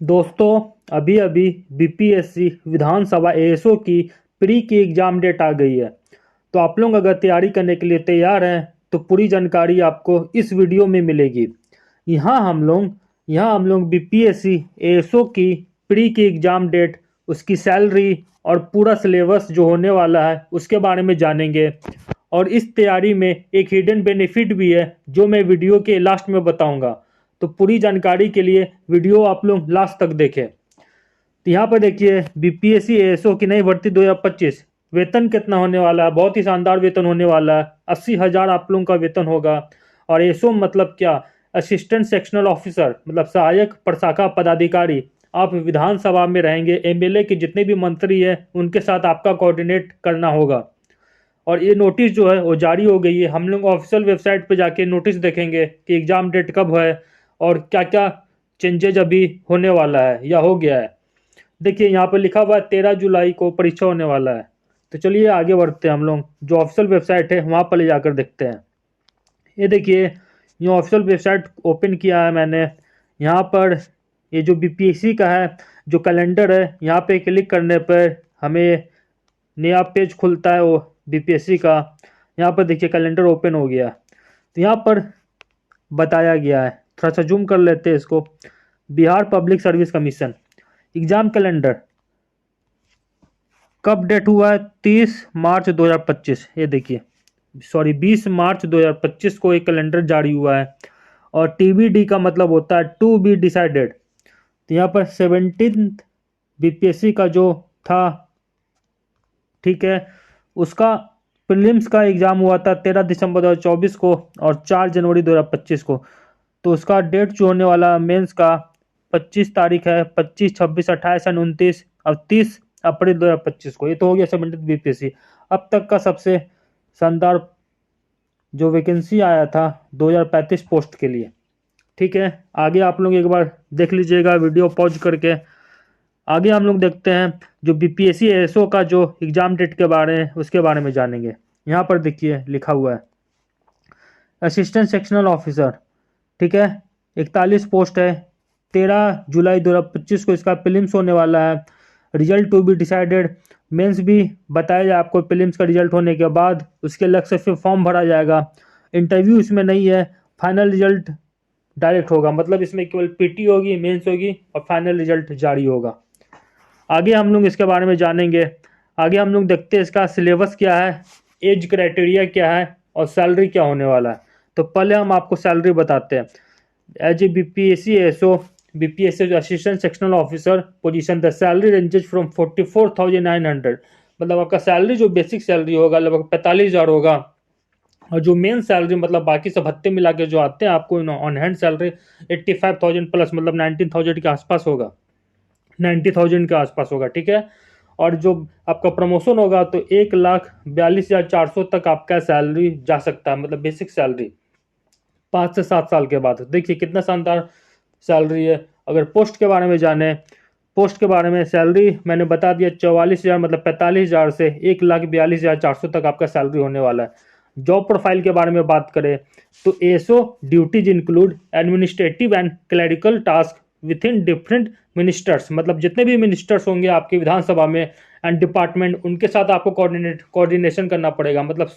दोस्तों, अभी अभी बीपीएससी विधानसभा एएसओ की प्री की एग्ज़ाम डेट आ गई है। तो आप लोग अगर तैयारी करने के लिए तैयार हैं तो पूरी जानकारी आपको इस वीडियो में मिलेगी। यहाँ हम लोग बीपीएससी एएसओ की प्री की एग्ज़ाम डेट, उसकी सैलरी और पूरा सिलेबस जो होने वाला है उसके बारे में जानेंगे। और इस तैयारी में एक हिडन बेनिफिट भी है जो मैं वीडियो के लास्ट में बताऊंगा। तो पूरी जानकारी के लिए वीडियो आप लोग लास्ट तक देखें। तो यहाँ पर देखिए, बीपीएससी एएसओ की नई भर्ती 2025 वेतन कितना होने वाला है। बहुत ही शानदार वेतन होने वाला है। 80,000 आप लोगों का वेतन होगा। और एएसओ मतलब क्या? असिस्टेंट सेक्शनल ऑफिसर, मतलब सहायक प्रशाखा पदाधिकारी। आप विधानसभा में रहेंगे, एमएलए के जितने भी मंत्री हैं उनके साथ आपका कोऑर्डिनेट करना होगा। और ये नोटिस जो है वो जारी हो गई है। हम लोग ऑफिशियल वेबसाइट पे जाके नोटिस देखेंगे कि एग्ज़ाम डेट कब है और क्या क्या चेंजेज अभी होने वाला है या हो गया है। देखिए यहाँ पर लिखा हुआ है 13 जुलाई को परीक्षा होने वाला है। तो चलिए आगे बढ़ते हैं। हम लोग जो ऑफिशियल वेबसाइट है वहाँ पर ले जाकर देखते हैं। ये देखिए, ये ऑफिशियल वेबसाइट ओपन किया है मैंने। यहाँ पर ये जो बीपीएससी का है जो कैलेंडर है, यहाँ पे क्लिक करने पर हमें नया पेज खुलता है वो बीपीएससी का। यहाँ पर देखिए कैलेंडर ओपन हो गया। तो यहाँ पर बताया गया है, थोड़ा सा जूम कर लेते हैं इसको। Bihar public service commission exam calendar कब डेट हुआ है? 30 मार्च 2025। ये देखिए, सॉरी 20 मार्च 2025 को एक कैलेंडर जारी हुआ है। और टीबीडी का मतलब होता है टू बी डिसाइडेड। तो यहाँ पर 17 बीपीएससी का जो था, ठीक है, उसका प्रीलिम्स का एग्ज़ाम हुआ था 13 दिसंबर 2024 को और 4 जनवरी 2025 को। तो उसका डेट जो होने वाला मेंस का 25 तारीख है, 25, 26, 28 एंड 29 और 30 अप्रैल 2025 को। ये तो हो गया 17 बीपीएससी अब तक का सबसे शानदार जो वैकेंसी आया था 2035 पोस्ट के लिए। ठीक है, आगे आप लोग एक बार देख लीजिएगा वीडियो पॉज करके। आगे हम लोग देखते हैं जो बीपीएससी एएसओ का जो एग्ज़ाम डेट के बारे में, उसके बारे में जानेंगे। यहाँ पर देखिए लिखा हुआ है असिस्टेंट सेक्शनल ऑफिसर, ठीक है, 41 पोस्ट है। 13 जुलाई 2025 को इसका प्रीलिम्स होने वाला है। Result to be decided, mains भी बताया जाए आपको प्रीलिम्स का रिजल्ट होने के बाद। उसके अलग से फिर फॉर्म भरा जाएगा। इंटरव्यू इसमें नहीं है, फाइनल रिजल्ट डायरेक्ट होगा। मतलब इसमें केवल पीटी होगी, मेंस होगी और फाइनल रिजल्ट जारी होगा। आगे हम लोग इसके बारे में जानेंगे। आगे हम लोग देखते हैं इसका सिलेबस क्या है, एज क्राइटेरिया क्या है और सैलरी क्या होने वाला है। तो पहले हम आपको सैलरी बताते हैं। As a BPSC SO, BPSC assistant sectional officer position, the salary ranges from 44,900। मतलब आपका सैलरी जो बेसिक सैलरी होगा लगभग 45,000 होगा। और जो मेन सैलरी मतलब बाकी सब भत्ते मिला के जो आते हैं आपको ऑन हैंड सैलरी 85,000 प्लस, मतलब 19,000 के आसपास होगा, 90,000 के आसपास होगा। ठीक है, और जो आपका प्रमोशन होगा तो 1,42,400 तक आपका सैलरी जा सकता है, मतलब बेसिक सैलरी 5 से 7 साल के बाद। देखिए कितना शानदार सैलरी है। अगर पोस्ट के बारे में जाने, पोस्ट के बारे में सैलरी मैंने बता दिया 44,000 मतलब 45,000 से 1,42,400 तक आपका सैलरी होने वाला है। जॉब प्रोफाइल के बारे में बात करें तो SO duties include administrative and clerical task within different ministers, मतलब जितने भी मिनिस्टर्स होंगे आपकी विधानसभा में एंड डिपार्टमेंट, उनके साथ आपको कोऑर्डिनेशन करना पड़ेगा। मतलब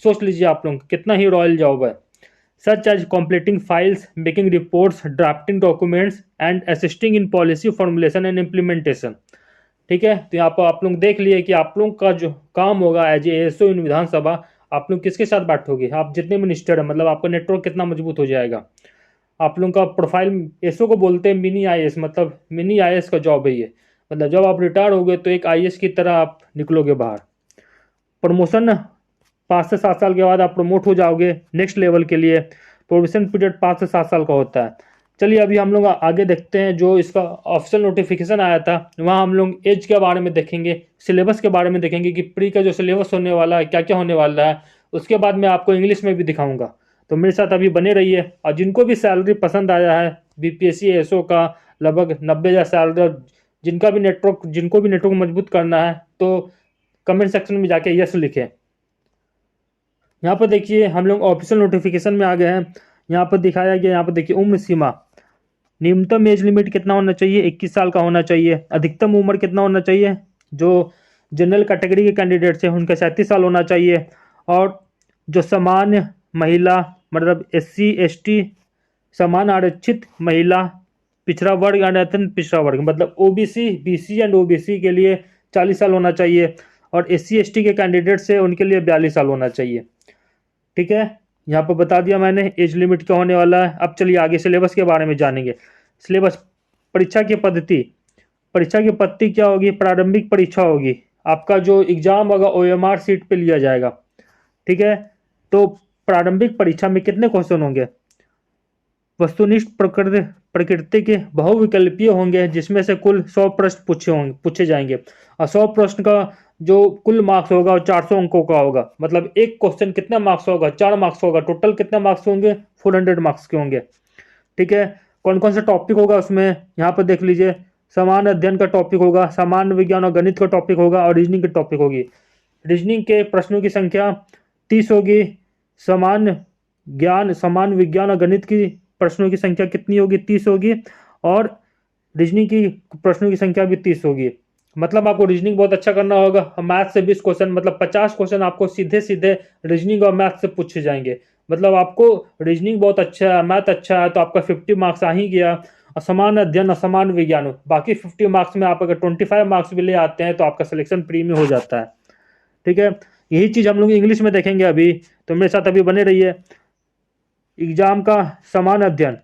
सोच लीजिए आप लोग कितना ही रॉयल जॉब है। Such as completing files, making reports, drafting documents and assisting in policy formulation and implementation. ठीक है, तो यहाँ पर आप लोग देख लिए कि आप लोग का जो काम होगा एज एएसओ इन विधानसभा, आप लोग किसके साथ बैठोगे, आप जितने मिनिस्टर है, मतलब आपका नेटवर्क कितना मजबूत हो जाएगा। आप लोगों का प्रोफाइल, एसओ को बोलते हैं मिनी आईएएस, मतलब मिनी आईएएस का जॉब है ये। मतलब जब आप रिटायर हो गए तो एक आईएएस की तरह आप निकलोगे बाहर। प्रमोशन 5 से 7 साल के बाद आप प्रमोट हो जाओगे नेक्स्ट लेवल के लिए। प्रोविजन पीरियड 5 से 7 साल का होता है। चलिए अभी हम लोग आगे देखते हैं। जो इसका ऑफिशियल नोटिफिकेशन आया था वहाँ हम लोग एज के बारे में देखेंगे, सिलेबस के बारे में देखेंगे कि प्री का जो सिलेबस होने वाला है क्या क्या होने वाला है। उसके बाद मैं आपको इंग्लिश में भी दिखाऊंगा। तो मेरे साथ अभी बने रहिए। और जिनको भी सैलरी पसंद आया है बीपीएससी एसओ का लगभग 90,000 सैलरी, जिनको भी नेटवर्क मजबूत करना है तो कमेंट सेक्शन में जाके यस लिखें। यहाँ पर देखिए हम लोग ऑफिशियल नोटिफिकेशन में आ गए हैं। यहाँ पर दिखाया गया, यहाँ पर देखिए उम्र सीमा न्यूनतम एज लिमिट कितना होना चाहिए? 21 साल का होना चाहिए। अधिकतम उम्र कितना होना चाहिए? जो जनरल कैटेगरी के कैंडिडेट्स हैं उनका 37 साल होना चाहिए। और जो सामान्य महिला मतलब SC ST, समान आरक्षित महिला, पिछड़ा वर्ग एंड अत्यंत पिछड़ा वर्ग मतलब OBC BC एंड OBC के लिए 40 साल होना चाहिए। और SC ST के कैंडिडेट्स है उनके लिए 42 साल होना चाहिए। ठीक है, यहाँ पर बता दिया मैंने एज लिमिट क्या होने वाला है। अब चलिए आगे सिलेबस के बारे में जानेंगे। सिलेबस, परीक्षा की पद्धति। परीक्षा की पद्धति क्या होगी? प्रारंभिक परीक्षा होगी, आपका जो एग्जाम होगा OMR सीट पे लिया जाएगा। ठीक है, तो प्रारंभिक परीक्षा में कितने क्वेश्चन होंगे? वस्तुनिष्ठ प्रकृति के बहुविकल्पीय होंगे, जिसमें से कुल 100 प्रश्न पूछे जाएंगे। और 100 प्रश्न का जो कुल मार्क्स होगा वो 400 अंकों का होगा। मतलब एक क्वेश्चन कितना मार्क्स होगा? 4 मार्क्स होगा। टोटल कितना मार्क्स होंगे? 400 मार्क्स के होंगे। ठीक है, कौन कौन सा टॉपिक होगा उसमें यहाँ पर देख लीजिए। समान अध्ययन का टॉपिक होगा, सामान्य विज्ञान और गणित का टॉपिक होगा, और रीजनिंग की टॉपिक होगी। रीजनिंग के प्रश्नों की संख्या 30 होगी। सामान्य ज्ञान, सामान्य विज्ञान और गणित की प्रश्नों की संख्या कितनी होगी? 30 होगी। और रीजनिंग की प्रश्नों की संख्या भी 30 होगी। मतलब आपको रीजनिंग बहुत अच्छा करना होगा। मैथ से 20 क्वेश्चन, मतलब 50 क्वेश्चन आपको सीधे सीधे रीजनिंग और मैथ से पूछे जाएंगे। मतलब आपको रीजनिंग बहुत अच्छा है, मैथ अच्छा है, तो आपका 50 मार्क्स आ ही गया। और समान अध्ययन और समान विज्ञान बाकी 50 मार्क्स में आप अगर 25 मार्क्स भी ले आते हैं तो आपका सिलेक्शन प्री में हो जाता है। ठीक है, यही चीज हम लोग इंग्लिश में देखेंगे अभी, तो मेरे साथ अभी बने रहिए। एग्जाम का समान अध्ययन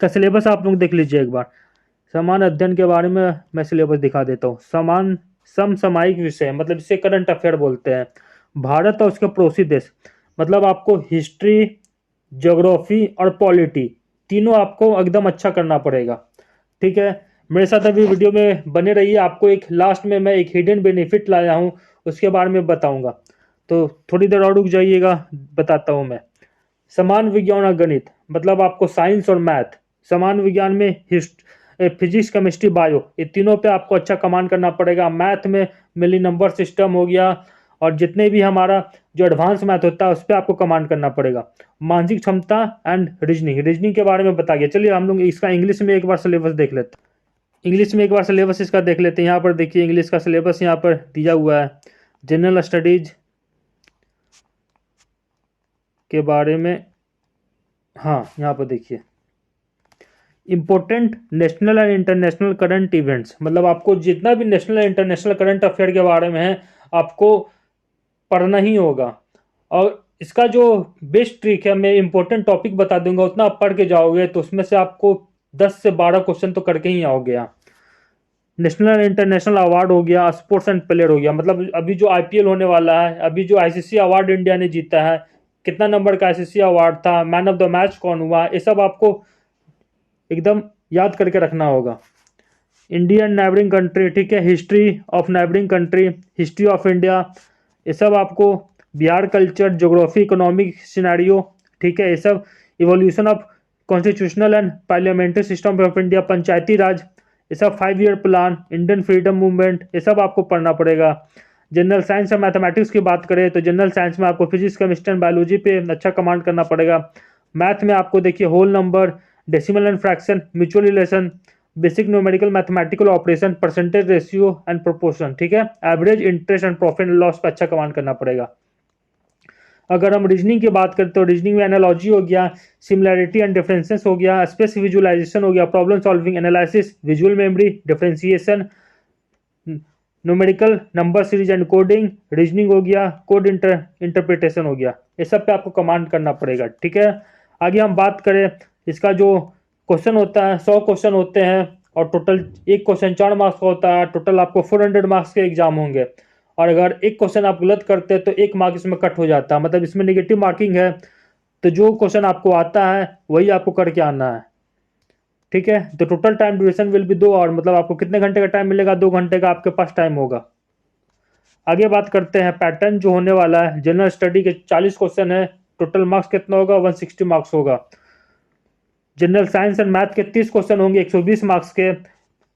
का सिलेबस आप लोग देख लीजिए एक बार। समान अध्ययन के बारे में मैं सिलेबस दिखा देता हूँ। समान समसामयिक विषय मतलब इसे करंट अफेयर बोलते हैं। भारत और उसके पड़ोसी देश, मतलब आपको हिस्ट्री, ज्योग्राफी और पॉलिटी तीनों आपको एकदम अच्छा करना पड़ेगा। ठीक है, मेरे साथ अभी वीडियो में बने रहिए। आपको एक लास्ट में मैं एक हिडन बेनिफिट लाया हूँ, उसके बारे में बताऊंगा, तो थोड़ी देर और रुक जाइएगा, बताता हूँ मैं। समान विज्ञान और गणित मतलब आपको साइंस और मैथ। समान विज्ञान में फिजिक्स, केमिस्ट्री, बायो, ये तीनों पे आपको अच्छा कमांड करना पड़ेगा। मैथ में मिली नंबर सिस्टम हो गया, और जितने भी हमारा जो एडवांस मैथ होता है उस पर आपको कमांड करना पड़ेगा। मानसिक क्षमता एंड रीजनिंग, रीजनिंग के बारे में बता गया। चलिए हम लोग इसका इंग्लिश में एक बार सिलेबस देख लेते हैं। इंग्लिश में एक बार सिलेबस इसका देख लेते हैं। यहाँ पर देखिए इंग्लिश का सिलेबस यहाँ पर दिया हुआ है। जनरल स्टडीज के बारे में, हाँ यहाँ पर देखिए important national and international current events, मतलब आपको जितना भी national and international current affair के बारे में है आपको पढ़ना ही होगा। और इसका जो बेस्ट ट्रिक है, मैं इंपॉर्टेंट टॉपिक बता दूंगा, उतना आप पढ़ के जाओगे तो उसमें से आपको 10 से 12 क्वेश्चन तो करके ही आओगे। नेशनल एंड इंटरनेशनल अवार्ड हो गया, स्पोर्ट्स एंड प्लेयर हो गया, मतलब अभी जो IPL होने वाला है, अभी जो ICC अवार्ड इंडिया ने जीता है, कितना नंबर का ICC अवार्ड था, मैन ऑफ द मैच कौन हुआ, ये सब आपको एकदम याद करके रखना होगा। इंडियन नाइबरिंग कंट्री, ठीक है, history of neighbouring country, history of India, ये सब आपको, Bihar culture, geography, economic scenario, ठीक है, ये सब, evolution of constitutional and parliamentary system of India, Panchayati Raj, ये सब 5 year plan, Indian freedom movement, ये सब आपको पढ़ना पड़ेगा। जनरल साइंस और मैथमेटिक्स की बात करें तो जनरल साइंस में आपको फिजिक्स, केमिस्ट्री एंड बायोलॉजी पे अच्छा कमांड करना पड़ेगा। मैथ में आपको देखिए whole number, decimal and fraction, mutual relation, basic numerical mathematical operation, percentage ratio and proportion, ठीक है, average, interest and profit and loss पे अच्छा कमांड करना पड़ेगा। अगर हम रीजनिंग की बात करें तो रीजनिंग में एनालॉजी हो गया, सिमिलैरिटी एंड डिफरेंसेस हो गया, स्पेस विजुअलाइजेशन हो गया, problem solving, analysis, visual memory, differentiation, numerical number series and coding, reasoning हो गया, कोड इंटरप्रिटेशन हो गया, ये सब पे आपको कमांड करना पड़ेगा। ठीक है, आगे हम बात करें इसका जो क्वेश्चन होता है, 100 क्वेश्चन होते हैं और टोटल एक क्वेश्चन 4 मार्क्स का होता है। टोटल आपको 400 मार्क्स के एग्जाम होंगे, और अगर एक क्वेश्चन आप गलत करते हैं तो 1 मार्क इसमें कट हो जाता है, मतलब इसमें नेगेटिव मार्किंग है। तो जो क्वेश्चन आपको आता है वही आपको करके आना है। ठीक है, तो total time duration will be 2 hour, मतलब आपको कितने घंटे का टाइम मिलेगा? 2 घंटे का आपके पास टाइम होगा। आगे बात करते हैं पैटर्न जो होने वाला है। जनरल स्टडी के 40 क्वेश्चन है, टोटल मार्क्स कितना होगा? 160 मार्क्स होगा। जनरल साइंस एंड मैथ के 30 क्वेश्चन होंगे 120 मार्क्स के,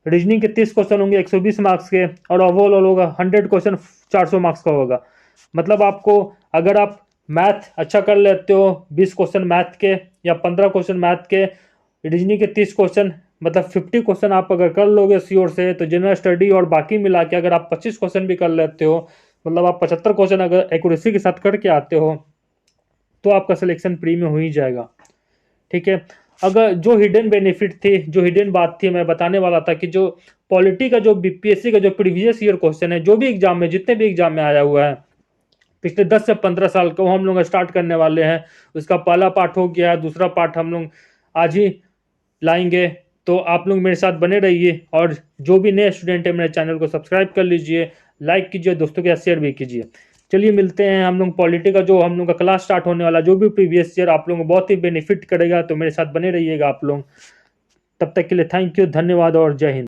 रीजनिंग के 30 क्वेश्चन होंगे 120 मार्क्स के, और ओवरऑल होगा 100 क्वेश्चन 400 मार्क्स का होगा। मतलब आपको अगर आप मैथ अच्छा कर लेते हो, 20 क्वेश्चन मैथ के या 15 क्वेश्चन मैथ के, रीजनिंग के 30 क्वेश्चन मतलब 50 क्वेश्चन आप अगर कर लोगे श्योर से, तो जनरल स्टडी और बाकी मिला के अगर आप 25 क्वेश्चन भी कर लेते हो, मतलब आप 75 क्वेश्चन अगर एक्यूरेसी के साथ करके आते हो, तो आपका सिलेक्शन प्री में हो ही जाएगा। ठीक है। अगर जो हिडन बेनिफिट थी, जो हिडन बात थी, मैं बताने वाला था कि जो पॉलिटी का जो बीपीएससी का जो प्रीवियस ईयर क्वेश्चन है, जो भी एग्जाम में, जितने भी एग्जाम में आया हुआ है पिछले 10 से 15 साल का, वो हम लोग स्टार्ट करने वाले हैं। उसका पहला पार्ट हो गया, दूसरा पार्ट हम लोग आज ही लाएंगे। तो आप लोग मेरे साथ बने रहिए, और जो भी नए स्टूडेंट है मेरे चैनल को सब्सक्राइब कर लीजिए, लाइक कीजिए, दोस्तों के साथ शेयर भी कीजिए। चलिए मिलते हैं हम लोग पॉलिटी का जो हम लोग का क्लास स्टार्ट होने वाला, जो भी प्रीवियस ईयर आप लोगों को बहुत ही बेनिफिट करेगा, तो मेरे साथ बने रहिएगा आप लोग। तब तक के लिए थैंक यू, धन्यवाद और जय हिंद।